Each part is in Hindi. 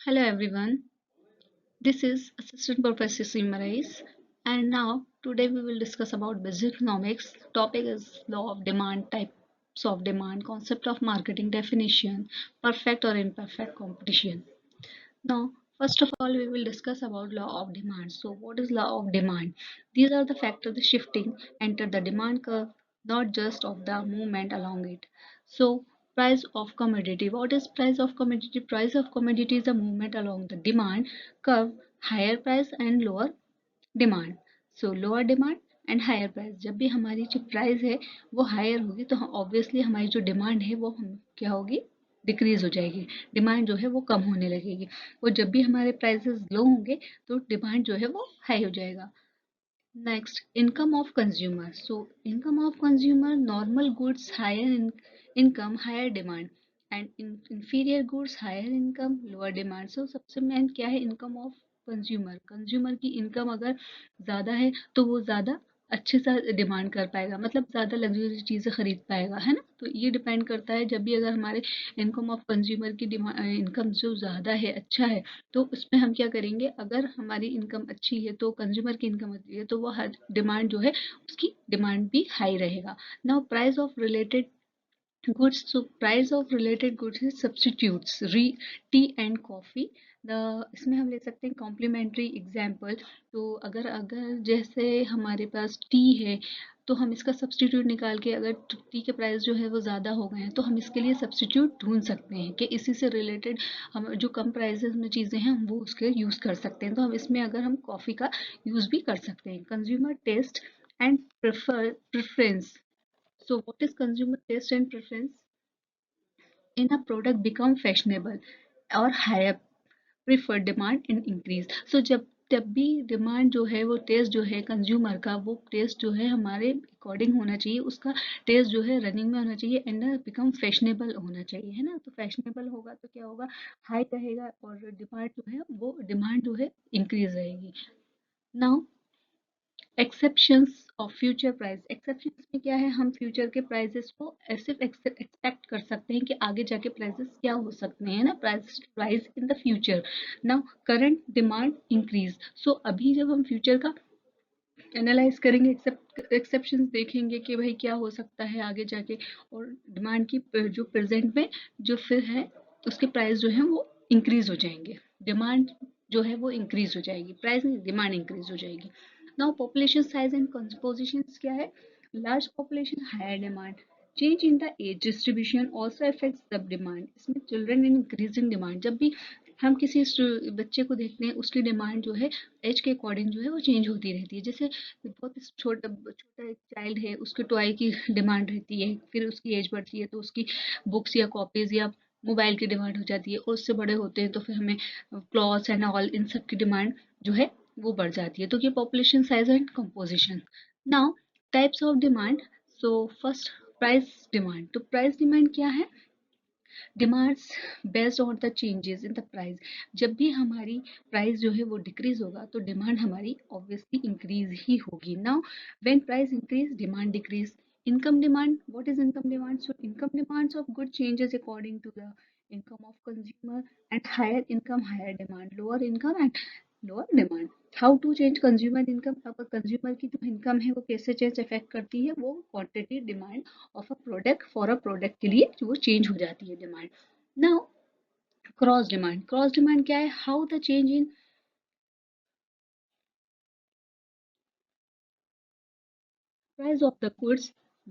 Hello everyone, this is Assistant Professor Simrais, and now today we will discuss about business economics. Topic is law of demand, types of demand, concept of marketing definition, perfect or imperfect competition. Now, first of all, we will discuss about law of demand. So, what is law of demand? These are the factors shifting enter the demand curve, not just of the movement along it. So, price of commodity. What is price of commodity? Price of commodity is the movement along the demand curve, higher price and lower demand so lower demand and higher price जब भी हमारी जो प्राइस है वो हायर होगी तो ऑब्वियसली हमारी जो डिमांड है वो हम क्या होगी डिक्रीज हो जाएगी डिमांड जो है वो कम होने लगेगी और जब भी हमारे प्राइसेस लो होंगे तो डिमांड जो है वो हाई हो जाएगा next income of consumer so income of consumer normal goods higher income higher demand and inferior goods higher income lower demand so सबसे मेन क्या है इनकम ऑफ कंज्यूमर कंज्यूमर की इनकम अगर ज़्यादा है तो वो ज़्यादा अच्छे सा डिमांड कर पाएगा मतलब ज़्यादा लग्जरी चीज़ें खरीद पाएगा है ना तो ये डिपेंड करता है जब भी अगर हमारे इनकम ऑफ कंज्यूमर की इनकम जो ज़्यादा है अच्छा है तो उसमें हम क्या करेंगे अगर हमारी इनकम अच्छी है तो कंज्यूमर की इनकम अच्छी है तो वो हर डिमांड जो है उसकी डिमांड भी हाई रहेगा now price of related goods so price of related goods is substitutes tea and coffee the इसमें हम ले सकते हैं कॉम्प्लीमेंट्री एग्जाम्पल तो अगर अगर जैसे हमारे पास टी है तो हम इसका सब्सटीट्यूट निकाल के अगर टी के प्राइस जो है वो ज़्यादा हो गए हैं तो हम इसके लिए सब्सटीट्यूट ढूंढ सकते हैं कि इसी से रिलेटेड हम जो कम प्राइसेस में चीज़ें हैं हम वो उसके यूज़ कर सकते हैं तो हम इसमें अगर हम कॉफ़ी का यूज़ भी कर सकते हैं consumer taste and preference so what is consumer taste and preference in a product become fashionable और higher preferred demand and increase so जब तब भी डिमांड जो है वो टेस्ट जो है कंज्यूमर का वो टेस्ट जो है हमारे अकॉर्डिंग होना चाहिए उसका टेस्ट जो है रनिंग में होना चाहिए एंड बिकम फैशनेबल होना चाहिए है ना तो फैशनेबल होगा तो क्या होगा हाई रहेगा और डिमांड जो है वो डिमांड जो है इंक्रीज रहेगी now exceptions of future price exceptions में क्या है हम फ्यूचर के प्राइसेस को ऐसे एक्सपेक्ट कर सकते हैं कि आगे जाके प्राइसेस क्या हो सकते हैं ना price rise in the future now current demand increase so अभी जब हम फ्यूचर का एनालाइज करेंगे एक्सेप्शंस देखेंगे कि भाई क्या हो सकता है आगे जाके और डिमांड की जो प्रेजेंट में जो फिर है उसके प्राइस जो है वो इंक्रीज हो जाएंगे डिमांड जो है वो इंक्रीज हो जाएगी प्राइस डिमांड इंक्रीज हो जाएगी now population size and composition क्या है large population higher demand change in the age distribution also affects the demand इसमें चिल्ड्रन इंक्रीजिंग डिमांड जब भी हम किसी बच्चे को देखते हैं उसकी डिमांड जो है एज के अकॉर्डिंग जो है वो चेंज होती रहती है जैसे बहुत छोटा छोटा एक चाइल्ड है उसके टॉय की डिमांड रहती है फिर उसकी एज बढ़ती है तो उसकी बुक्स या कॉपीज या मोबाइल की डिमांड हो जाती है और उससे बड़े होते हैं तो फिर हमें क्लॉथ्स एंड ऑल इन सब की डिमांड जो है वो बढ़ जाती है तो ये population size and composition now types of demand so first price demand तो प्राइस डिमांड क्या है demands based on the changes in the price जब भी हमारी प्राइस जो है वो डिक्रीज होगा तो डिमांड हमारी ऑब्वियसली इंक्रीज ही होगी now when price increase demand decrease income demand what is income demand so income demands of good changes according to the income of consumer and higher income higher demand lower income and lower demand how to change consumer income अब कंज्यूमर की जो इनकम है वो कैसे चेंज अफेक्ट करती है वो quantity demand of a product for a product के लिए जो चेंज हो जाती है डिमांड नाउ क्रॉस डिमांड क्या है how the change in price of the goods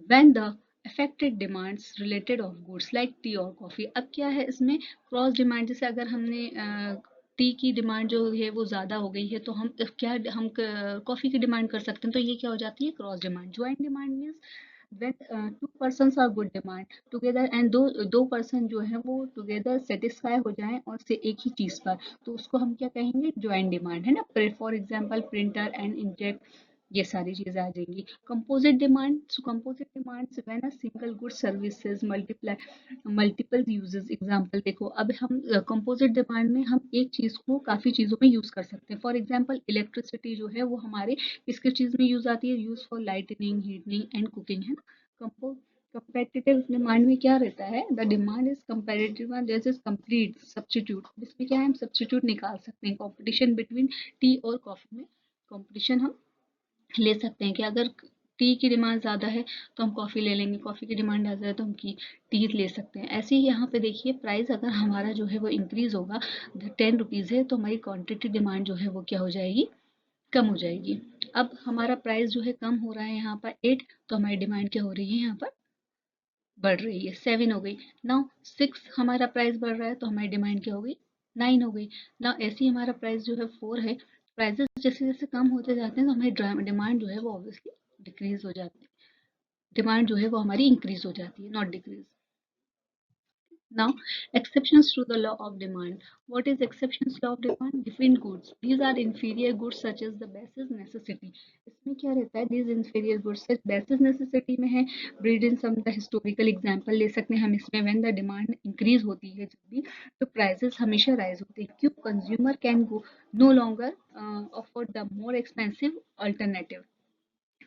when the affected demands related of goods like tea और कॉफी अब क्या है इसमें क्रॉस डिमांड जैसे अगर हमने टी की डिमांड जो है वो ज़्यादा हो गई है तो हम क्या हम कॉफ़ी की डिमांड कर सकते हैं तो ये क्या हो जाती है cross demand joint demand means when two persons are good demand together and दो पर्सन जो है वो टुगेदर सेटिस्फाई हो जाएं और से एक ही चीज पर तो उसको हम क्या कहेंगे ज्वाइंट डिमांड है ना for example printer and intake ये सारी चीजें आ जाएंगी composite demand so composite demands when a single good services multiple uses example देखो अब हम कंपोजिट डिमांड में हम एक चीज को काफी चीजों में यूज कर सकते हैं फॉर एग्जांपल इलेक्ट्रिसिटी जो है वो हमारे किस किस चीज में यूज आती है use for lightning heating and cooking है ना कंपेटिटिव डिमांड में क्या रहता है, द डिमांड इज कंपेटिटिव जैसे कंप्लीट सब्स्टिट्यूट, इसमें क्या है हम सब्स्टिट्यूट निकाल सकते हैं कंपटीशन बिटवीन टी और कॉफी में कंपटीशन हम ले सकते हैं कि अगर टी की डिमांड ज़्यादा है तो हम कॉफ़ी ले लेंगे, कॉफ़ी की डिमांड ज़्यादा है तो हम की टी ले सकते हैं। ऐसे ही यहाँ पे देखिए प्राइस अगर हमारा जो है वो इंक्रीज़ होगा, 10 रुपीज़ है तो हमारी क्वांटिटी डिमांड जो है वो क्या हो जाएगी, कम हो जाएगी। अब हमारा प्राइस जो है कम हो रहा है यहाँ पर 8, तो हमारी डिमांड क्या हो रही है यहाँ पर बढ़ रही है, 7 हो गई। नाउ 6 हमारा प्राइस बढ़ रहा है तो हमारी डिमांड क्या हो गई, 9 हो गई। नाउ ऐसे ही हमारा प्राइस जो है 4 है, प्राइसेस जैसे जैसे कम होते जाते हैं तो हमारी डिमांड जो है वो ऑब्वियसली डिक्रीज हो जाती है, डिमांड जो है वो हमारी इंक्रीज हो जाती है, not decrease. Now, exceptions to the law of demand. What is exceptions law of demand? Different goods. These are inferior goods such as the basis necessity. इसमें क्या रहता है? These inferior goods such basis necessity में है. Breed in some the historical example ले सकते हैं हम इसमें. When the demand increase होती है जब भी तो prices हमेशा rise होते हैं. क्यों? Consumer can go no longer afford the more expensive alternative.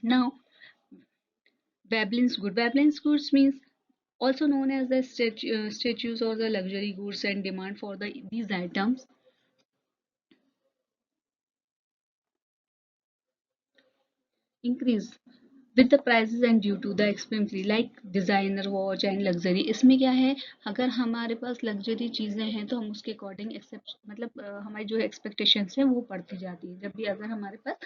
Now, Veblen's good. Veblen's goods means also known as the statues or the luxury goods and demand for these items increase with the prices and due to the expensive like designer watch and luxury। इसमें क्या है, अगर हमारे पास लग्जरी चीज़ें हैं तो हम उसके अकॉर्डिंग एक्सेप्ट मतलब हमारी जो एक्सपेक्टेशंस है वो बढ़ती जाती है। जब भी अगर हमारे पास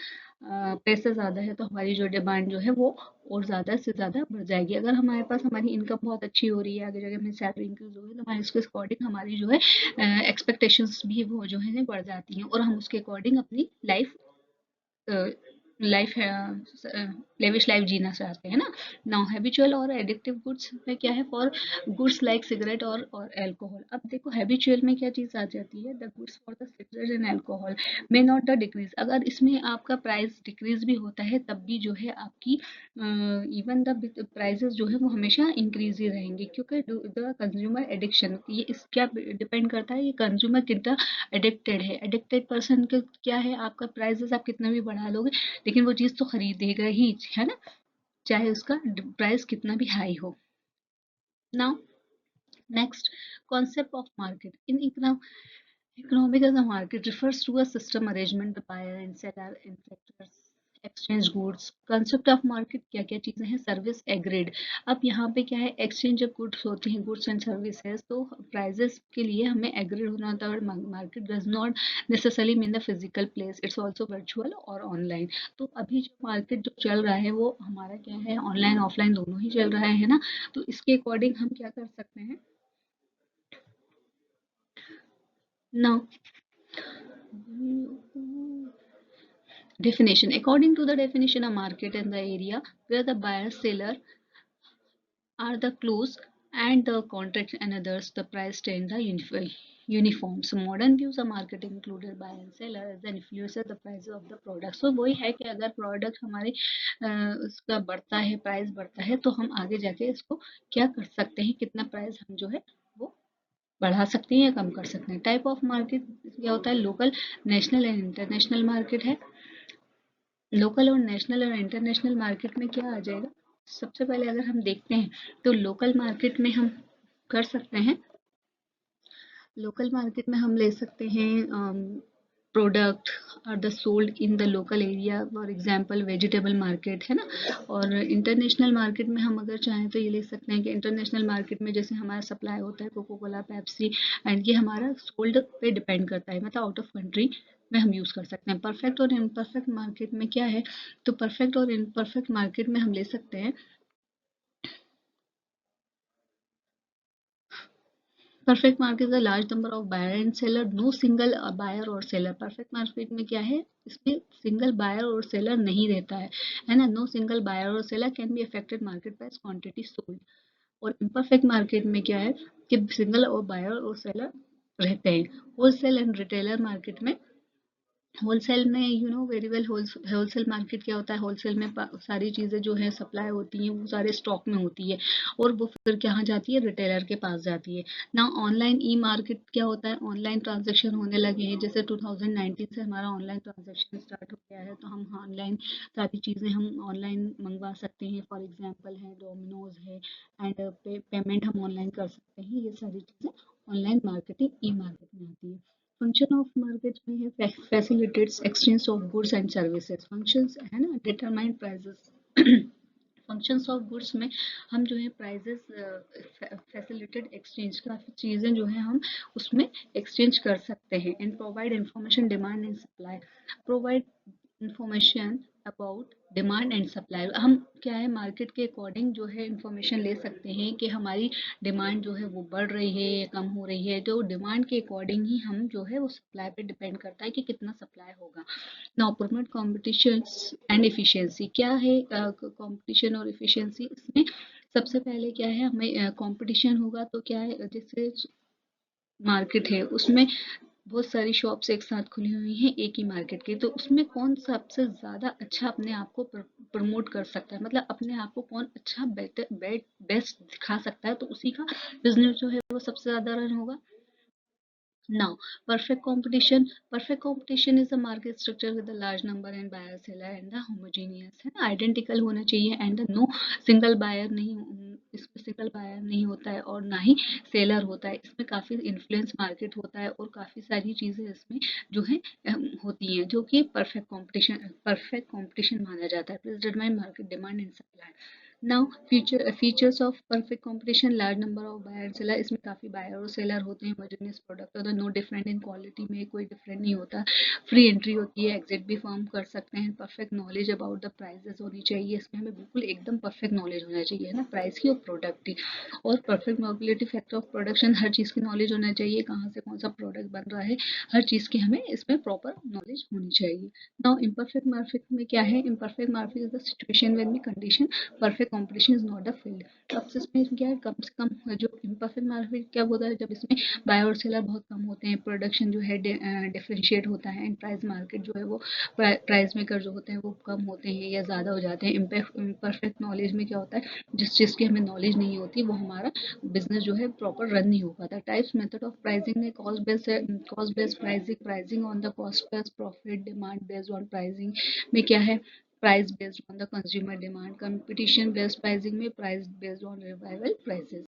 पैसा ज़्यादा है तो हमारी जो डिमांड जो है वो और ज़्यादा से ज़्यादा बढ़ जाएगी। अगर हमारे पास हमारी इनकम बहुत अच्छी हो रही है, आगे जाके हमें सैलरी इंक्रीज हो रही है तो हमारे उसके अकॉर्डिंग हमारी जो है एक्सपेक्टेशंस भी वो जो है बढ़ जाती हैं और हम उसके अकॉर्डिंग अपनी लाइफ लाइफ है लेविश लाइफ जीना चाहते हैं ना। नाउ हैबिचुअल और एडिक्टिव गुड्स में क्या है, फॉर गुड्स लाइक सिगरेट और एल्कोहल। अब देखो हैबिचुअल में क्या चीज़ आ जाती है, the goods for the cigarette and alcohol may not the decrease. अगर इसमें आपका प्राइस डिक्रीज भी होता है तब भी जो है आपकी इवन द प्राइजेस जो है वो हमेशा इंक्रीज ही रहेंगे, क्योंकि द कंज्यूमर एडिक्शन ये इस क्या डिपेंड करता है, ये कंज्यूमर कितना एडिक्टेड है। एडिक्टेड पर्सन का क्या है, आपका प्राइजेस आप कितना भी बढ़ा लोगे लेकिन वो चीज़ तो खरीदेगा ही, है ना, चाहे उसका प्राइस कितना भी हाई हो। Now next, concept of market in economic as a market refers to a system arrangement the buyer and seller in sectors exchange goods। concept of market क्या क्या चीजें हैं, सर्विस एग्रीड। अब यहाँ पे क्या है, एक्सचेंज ऑफ गुड्स होती हैं, गुड्स एंड सर्विसेज, तो प्राइजेस के लिए हमें एग्रीड होना होता है। Market does not necessarily mean the physical place, it's also virtual और ऑनलाइन। तो अभी जो मार्केट जो चल रहा है वो हमारा क्या है, ऑनलाइन ऑफलाइन दोनों ही चल रहा है ना। तो इसके अकॉर्डिंग हम क्या कर सकते हैं, now definition, according to the definition of market and the area where the buyer seller are the close and the contract and others the price stay in the uniform। So modern views of marketing included buyer and seller as the influencer the prices of the product। so वही है कि अगर प्रोडक्ट हमारे उसका बढ़ता है, प्राइस बढ़ता है तो हम आगे जाके इसको क्या कर सकते हैं, कितना प्राइस हम जो है वो बढ़ा सकते हैं या कम कर सकते हैं। टाइप ऑफ मार्केट क्या होता है, local, national and international market है। लोकल और नेशनल और इंटरनेशनल मार्केट में क्या आ जाएगा, सबसे पहले अगर हम देखते हैं तो लोकल मार्केट में हम कर सकते हैं, लोकल मार्केट में हम ले सकते हैं product are the sold in the local area, for example vegetable market है ना। और इंटरनेशनल मार्केट में हम अगर चाहें तो ये ले सकते हैं कि इंटरनेशनल मार्केट में जैसे हमारा सप्लाई होता है कोको कोला, पेप्सी एंड ये हमारा सोल्ड पे डिपेंड करता है, मतलब आउट ऑफ कंट्री में हम यूज़ कर सकते हैं। परफेक्ट और इम्परफेक्ट मार्केट में क्या है, तो परफेक्ट और इम्परफेक्ट मार्केट में हम ले सकते हैं, परफेक्ट मार्केट है large number of buyer and seller, no single buyer और सेलर। परफेक्ट मार्केट में क्या है, इसमें सिंगल बायर और सेलर नहीं रहता है ना। नो सिंगल बायर और seller can be affected market price quantity sold. और इम्परफेक्ट मार्केट में क्या है कि सिंगल और बायर और सेलर रहते हैं। होलसेल एंड रिटेलर मार्केट में होलसेल में वेरी वेल, होलसेल मार्केट क्या होता है, होलसेल में सारी चीज़ें जो है सप्लाई होती हैं वो सारे स्टॉक में होती है, और वो फिर कहाँ जाती है, रिटेलर के पास जाती है ना। ऑनलाइन ई मार्केट क्या होता है, ऑनलाइन ट्रांजेक्शन होने लगे हैं, जैसे 2019 से हमारा ऑनलाइन ट्रांजेक्शन स्टार्ट हो गया है, तो हम ऑनलाइन सारी चीज़ें हम ऑनलाइन मंगवा सकते हैं। फॉर एग्जांपल है डोमिनोज है, एंड पेमेंट हम ऑनलाइन कर सकते हैं। ये सारी चीज़ें ऑनलाइन मार्केटिंग ई मार्केट में आती है। फंक्शन ऑफ मार्केट में है facilitates exchange of goods and services. Functions है ना, determine prices. Functions of goods में हम जो है प्राइजेस, फैसिलिटेट एक्सचेंज, काफ़ी चीज़ें जो है हम उसमें एक्सचेंज कर सकते हैं। And provide information demand and supply, provide information about demand and supply. हम क्या है, मार्केट के अकॉर्डिंग जो है इंफॉर्मेशन ले सकते हैं कि हमारी डिमांड जो है वो बढ़ रही है या कम हो रही है। तो डिमांड के अकॉर्डिंग ही हम जो है वो सप्लाई पे डिपेंड करता है कि कितना सप्लाई होगा। Now promote competition and efficiency. क्या है कंपटीशन और एफिशिएंसी इसमें? सबसे पहले क्या है, हमें कंपटीशन होगा तो क्या है, जैसे मार्केट है उसमें बहुत सारी शॉप्स एक साथ खुली हुई हैं एक ही मार्केट की, तो उसमें कौन सबसे ज़्यादा अच्छा अपने आप को प्रमोट कर सकता है, मतलब अपने आप को कौन अच्छा बेटर बेस्ट दिखा सकता है, तो उसी का बिजनेस जो है वो सबसे ज़्यादा रन होगा। Now, perfect competition is a market structure with a large number and buyer seller and the homogeneous, है ना, identical होना चाहिए, and the no single buyer नहीं, इसमें सिंगल बायर नहीं होता है और ना ही सेलर होता है। इसमें काफ़ी इन्फ्लुएंस मार्केट होता है और काफ़ी सारी चीज़ें इसमें जो है होती हैं, जो कि परफेक्ट कंपटीशन माना जाता है। Please determine market demand and supply. Now features of perfect competition, large number of buyer and seller. इसमें काफ़ी बायर और सेलर होते हैं, होमोजेनियस प्रोडक्ट होता है, नो डिफरेंट इन क्वालिटी में कोई डिफरेंट नहीं होता, फ्री एंट्री होती है, एग्जिट भी फॉर्म कर सकते हैं। Perfect knowledge about the prices होनी चाहिए, इसमें हमें बिल्कुल एकदम परफेक्ट नॉलेज होना चाहिए, है ना, प्राइस की और प्रोडक्ट की। और perfect mobility factor of production, हर चीज़ की नॉलेज होना चाहिए, कहाँ से कौन सा प्रोडक्ट बन रहा है, हर चीज़ की हमें इसमें प्रॉपर नॉलेज होनी चाहिए। नाउ इम्परफेक्ट मार्केट में क्या है, imperfect market is the situation when we condition perfect competition is not a field. अब इसमें क्या है, कम से कम जो इम्परफेक्ट मार्केट क्या होता है, जब इसमें बायर और सेलर बहुत कम होते हैं, प्रोडक्शन जो है डिफरेंशिएट होता है, एंड प्राइस मार्केट जो है वो प्राइस मेकर जो होते हैं वो कम होते हैं या ज़्यादा हो जाते हैं। इम्परफेक्ट नॉलेज में क्या होता है, जिस चीज़ की हमें नॉलेज नहीं होती वो हमारा बिजनेस जो है प्रॉपर रन नहीं हो पाता। टाइप्स मेथड ऑफ प्राइसिंग में cost based pricing, pricing on the cost plus profit, demand based on pricing में क्या है, price based on the consumer demand, competition based pricing में price based on revival prices.